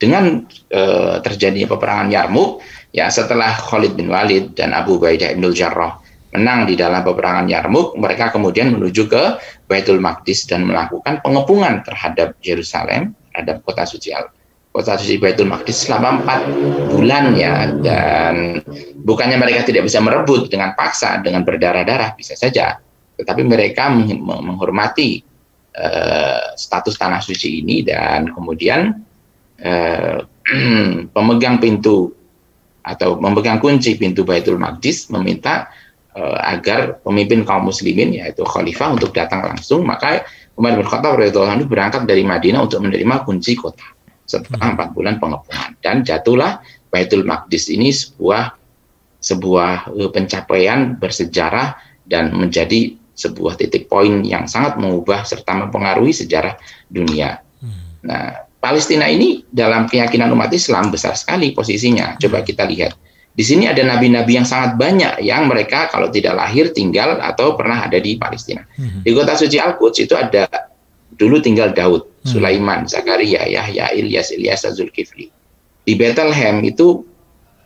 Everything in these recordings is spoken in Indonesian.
dengan terjadinya peperangan Yarmuk, ya setelah Khalid bin Walid dan Abu Ubaidah bin Jarrah menang di dalam peperangan Yarmuk, mereka kemudian menuju ke Baitul Maqdis dan melakukan pengepungan terhadap Yerusalem, terhadap kota suci Baitul Maqdis selama 4 bulan ya. Dan bukannya mereka tidak bisa merebut dengan paksa, dengan berdarah-darah, bisa saja, tetapi mereka menghormati status tanah suci ini, dan kemudian pemegang pintu atau memegang kunci pintu Baitul Maqdis meminta agar pemimpin kaum muslimin yaitu khalifah untuk datang langsung. Maka Umar bin Khattab radhiyallahu anhu berangkat dari Madinah untuk menerima kunci kota setelah 4 bulan pengepungan, dan jatuhlah Baitul Maqdis ini sebuah pencapaian bersejarah dan menjadi sebuah titik poin yang sangat mengubah serta mempengaruhi sejarah dunia. Nah, Palestina ini dalam keyakinan umat Islam besar sekali posisinya. Coba kita lihat. Di sini ada nabi-nabi yang sangat banyak yang mereka kalau tidak lahir tinggal atau pernah ada di Palestina. Di kota suci Al-Quds itu ada dulu tinggal Daud, Sulaiman, Zakaria, Yahya, Ilyas, Zulkifli. Di Bethlehem itu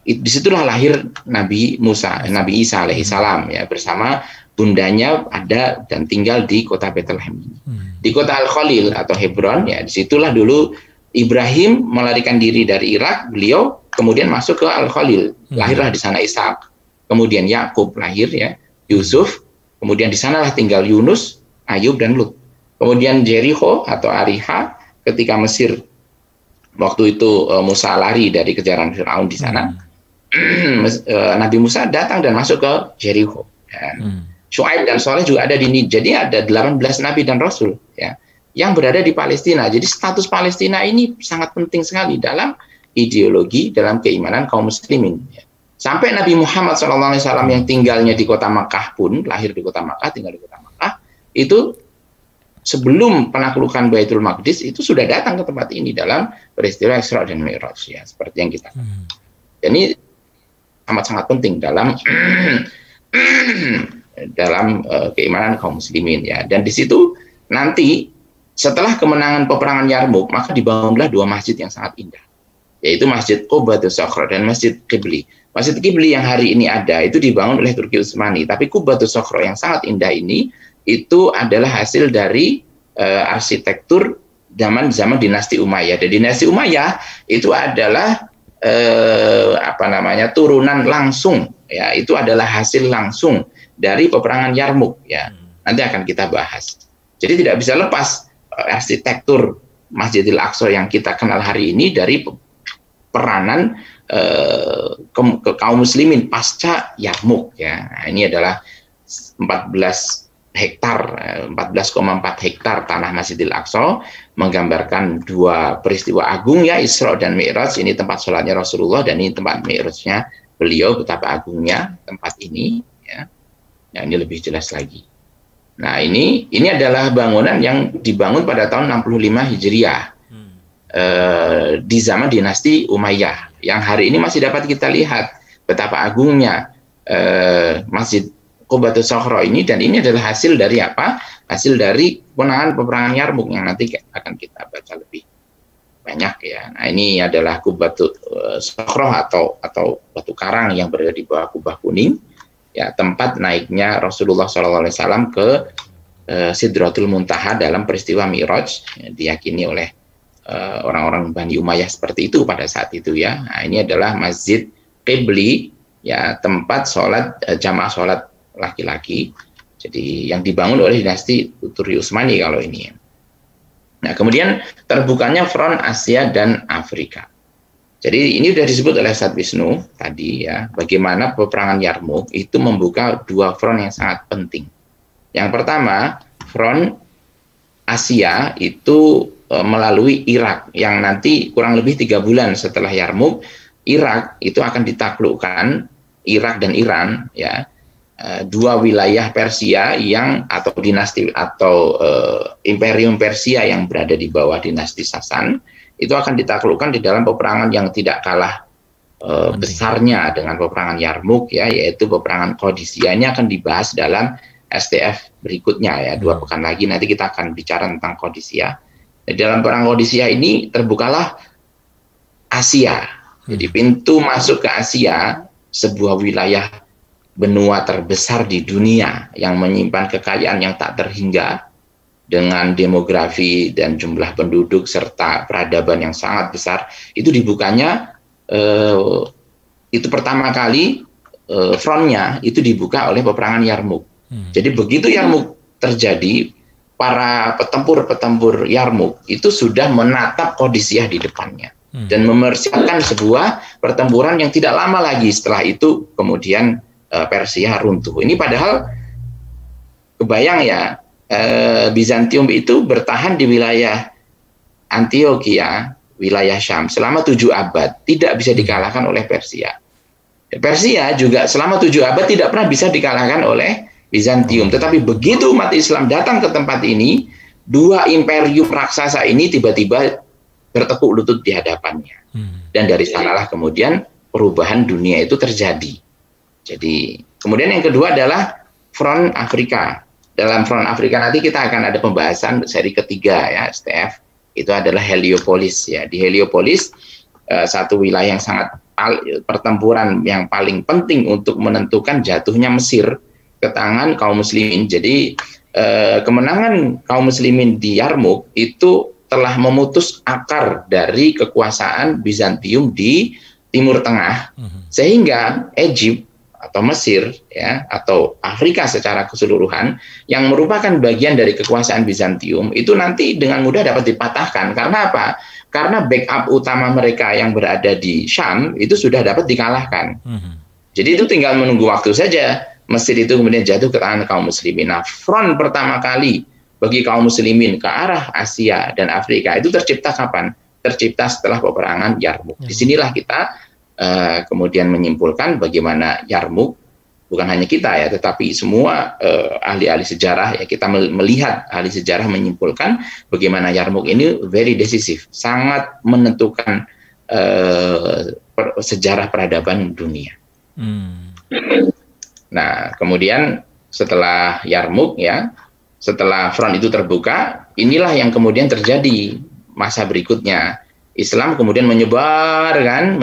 disitulah lahir Nabi Isa alaihissalam ya, bersama bundanya ada dan tinggal di kota Bethlehem ini. Di kota Al-Khalil atau Hebron ya, disitulah dulu Ibrahim melarikan diri dari Irak, beliau kemudian masuk ke Al-Khalil, lahirlah di sana Ishak, kemudian Yakub lahir ya, Yusuf, kemudian di sanalah tinggal Yunus, Ayub dan Lut. Kemudian Jericho atau Ariha ketika Mesir waktu itu Musa lari dari kejaran Firaun di sana, Nabi Musa datang dan masuk ke Jericho. Syuaib dan Soleh juga ada di sini. Jadi ada 18 nabi dan rasul ya yang berada di Palestina. Jadi status Palestina ini sangat penting sekali dalam ideologi, dalam keimanan kaum muslimin. Sampai Nabi Muhammad SAW yang tinggalnya di kota Makkah pun, lahir di kota Makkah, tinggal di kota Makkah, itu sebelum penaklukan Baitul Maqdis itu sudah datang ke tempat ini dalam peristiwa Isra dan Mi'raj ya, seperti yang kita tahu. Ini sangat-sangat penting dalam keimanan kaum muslimin ya. Dan di situ nanti setelah kemenangan peperangan Yarmuk, maka dibangunlah 2 masjid yang sangat indah, yaitu Masjid Qubatus Sakhra dan Masjid Qibli. Masjid Qibli yang hari ini ada itu dibangun oleh Turki Utsmani, tapi Qubatus Sakhra yang sangat indah ini itu adalah hasil dari arsitektur zaman dinasti Umayyah. Dan dinasti Umayyah itu adalah turunan langsung ya, itu adalah hasil langsung dari peperangan Yarmuk ya. Nanti akan kita bahas. Jadi tidak bisa lepas arsitektur Masjidil Aqsa yang kita kenal hari ini dari peranan kaum muslimin pasca Yarmuk ya. Nah, ini adalah 14,4 hektar tanah Masjidil Aqsa, menggambarkan 2 peristiwa agung ya, Isra dan Mi'raj. Ini tempat sholatnya Rasulullah dan ini tempat Mi'rajnya beliau, betapa agungnya tempat ini ya. Nah, ini lebih jelas lagi. Nah, ini adalah bangunan yang dibangun pada tahun 65 Hijriah di zaman dinasti Umayyah, yang hari ini masih dapat kita lihat betapa agungnya Masjid Qubatus Sakhra ini. Dan ini adalah hasil dari apa? Hasil dari peperangan Yarmuk yang nanti akan kita baca lebih banyak ya. Nah, ini adalah Qubatus Sakhra atau batu karang yang berada di bawah kubah kuning ya, tempat naiknya Rasulullah SAW ke Sidratul Muntaha dalam peristiwa Mi'raj ya, diyakini oleh orang-orang Bani Umayyah seperti itu pada saat itu ya. Nah, ini adalah Masjid Qibli ya, tempat sholat jamaah sholat laki-laki. Jadi yang dibangun oleh dinasti Turki Utsmani kalau ini. Nah, kemudian terbukanya front Asia dan Afrika. Jadi ini sudah disebut oleh Ustaz Wisnu tadi ya, bagaimana peperangan Yarmuk itu membuka 2 front yang sangat penting. Yang pertama, front Asia itu melalui Irak, yang nanti kurang lebih 3 bulan setelah Yarmuk, Irak itu akan ditaklukkan, Irak dan Iran ya, 2 wilayah Persia yang atau dinasti atau imperium Persia yang berada di bawah dinasti Sasan, itu akan ditaklukkan di dalam peperangan yang tidak kalah besarnya dengan peperangan Yarmuk ya, yaitu peperangan Qadisiyah. Ini akan dibahas dalam STF berikutnya ya, 2 pekan lagi nanti kita akan bicara tentang Qadisiyah. Di dalam perang Qadisiyah ini terbukalah Asia. Jadi pintu masuk ke Asia, sebuah wilayah benua terbesar di dunia yang menyimpan kekayaan yang tak terhingga dengan demografi dan jumlah penduduk serta peradaban yang sangat besar, itu dibukanya itu pertama kali frontnya itu dibuka oleh peperangan Yarmuk. Jadi begitu Yarmuk terjadi, para petempur-petempur Yarmuk itu sudah menatap Qadisiyah di depannya dan mempersiapkan sebuah pertempuran yang tidak lama lagi setelah itu kemudian Persia runtuh. Ini padahal kebayang ya, Bizantium itu bertahan di wilayah Antioquia, wilayah Syam selama 7 abad, tidak bisa dikalahkan oleh Persia. Persia juga selama 7 abad tidak pernah bisa dikalahkan oleh Bizantium. Tetapi begitu umat Islam datang ke tempat ini, dua imperium raksasa ini tiba-tiba bertekuk lutut di hadapannya. Dan dari sanalah kemudian perubahan dunia itu terjadi. Jadi kemudian yang kedua adalah front Afrika. Dalam front Afrika nanti kita akan ada pembahasan seri ketiga ya, STF. Itu adalah Heliopolis ya. Di Heliopolis satu wilayah yang sangat pertempuran yang paling penting untuk menentukan jatuhnya Mesir ke tangan kaum muslimin. Jadi kemenangan kaum muslimin di Yarmuk itu telah memutus akar dari kekuasaan Bizantium di Timur Tengah, sehingga Egypt atau Mesir ya atau Afrika secara keseluruhan yang merupakan bagian dari kekuasaan Bizantium itu nanti dengan mudah dapat dipatahkan. Karena apa? Karena backup utama mereka yang berada di Syam itu sudah dapat dikalahkan. Jadi itu tinggal menunggu waktu saja Mesir itu kemudian jatuh ke tangan kaum muslimin. Nah, front pertama kali bagi kaum muslimin ke arah Asia dan Afrika itu tercipta kapan? Tercipta setelah peperangan Yarmuk. Disinilah kita kemudian menyimpulkan bagaimana Yarmuk, bukan hanya kita ya, tetapi semua ahli-ahli sejarah ya, kita melihat ahli sejarah menyimpulkan bagaimana Yarmuk ini very decisive, sangat menentukan sejarah peradaban dunia. Nah, kemudian setelah Yarmuk ya, setelah front itu terbuka, inilah yang kemudian terjadi masa berikutnya. Islam kemudian menyebar dan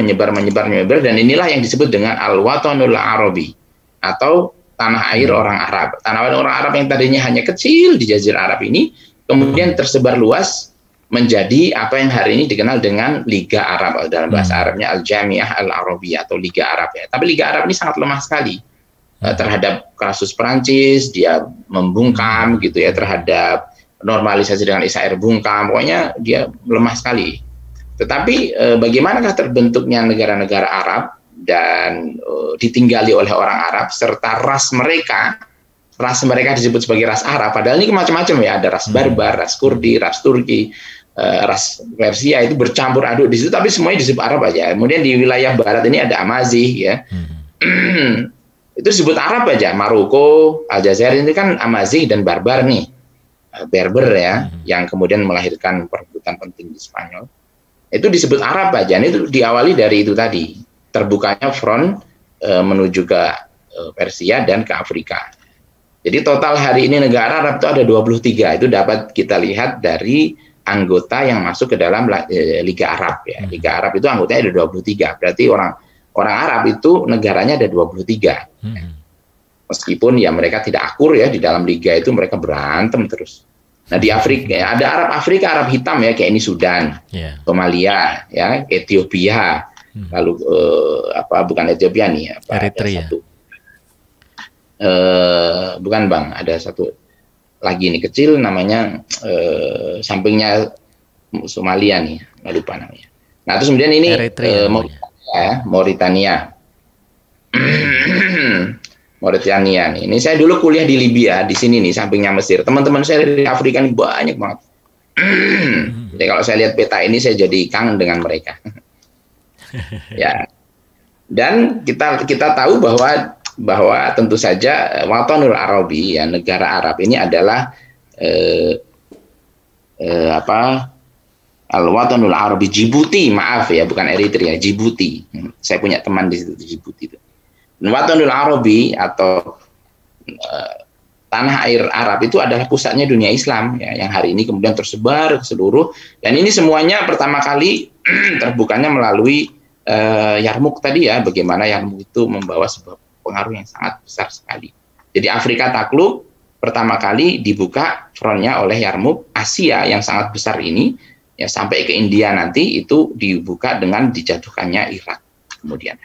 inilah yang disebut dengan Al-Watanul Arabi atau tanah air orang Arab. Tanah air orang Arab yang tadinya hanya kecil di Jazirah Arab ini kemudian tersebar luas menjadi apa yang hari ini dikenal dengan Liga Arab, dalam bahasa Arabnya Al-Jami'ah Al-Arabiyah atau Liga Arab ya. Tapi Liga Arab ini sangat lemah sekali terhadap kasus Perancis, dia membungkam gitu ya, terhadap normalisasi dengan Israel bungkam, pokoknya dia lemah sekali. Tetapi bagaimanakah terbentuknya negara-negara Arab dan ditinggali oleh orang Arab serta ras mereka disebut sebagai ras Arab, padahal ini macam-macam ya, ada ras Barbar, ras Kurdi, ras Turki, ras Persia itu bercampur aduk di situ, tapi semuanya disebut Arab aja. Kemudian di wilayah barat ini ada Amazigh ya. Itu disebut Arab aja. Maroko, Aljazair ini kan Amazigh dan Barbar nih. Berber ya, yang kemudian melahirkan perebutan penting di Spanyol. Itu disebut Arab aja. Itu diawali dari itu tadi, terbukanya front menuju ke Persia dan ke Afrika. Jadi total hari ini negara Arab itu ada 23. Itu dapat kita lihat dari anggota yang masuk ke dalam Liga Arab ya. Liga Arab itu anggotanya ada 23. Berarti orang Arab itu negaranya ada 23. Meskipun ya mereka tidak akur ya, di dalam liga itu mereka berantem terus. Nah di Afrika ya, ada Arab Afrika, Arab hitam ya, kayak ini Sudan, Somalia ya, Ethiopia, lalu bukan Ethiopia nih ya, Eritrea. Bukan Bang, ada satu lagi nih kecil namanya sampingnya Somalia nih, nggak lupa namanya. Nah terus kemudian ini Mauritania. Mauritania nih. Ini saya dulu kuliah di Libya, di sini nih sampingnya Mesir. Teman-teman saya dari Afrika ini banyak banget. Jadi kalau saya lihat peta ini saya jadi kangen dengan mereka. Ya. Dan kita tahu bahwa tentu saja Watanul Arabi ya, negara Arab ini adalah Al-Watanul Arabi Djibouti, maaf ya, bukan Eritrea, Djibouti. Saya punya teman di situ, Djibouti itu. Watanul Arabi atau tanah air Arab itu adalah pusatnya dunia Islam ya, yang hari ini kemudian tersebar ke seluruh, dan ini semuanya pertama kali terbukanya melalui Yarmuk tadi ya, bagaimana Yarmuk itu membawa sebuah pengaruh yang sangat besar sekali. Jadi Afrika takluk pertama kali dibuka frontnya oleh Yarmuk. Asia yang sangat besar ini ya sampai ke India nanti itu dibuka dengan dijatuhkannya Irak kemudian.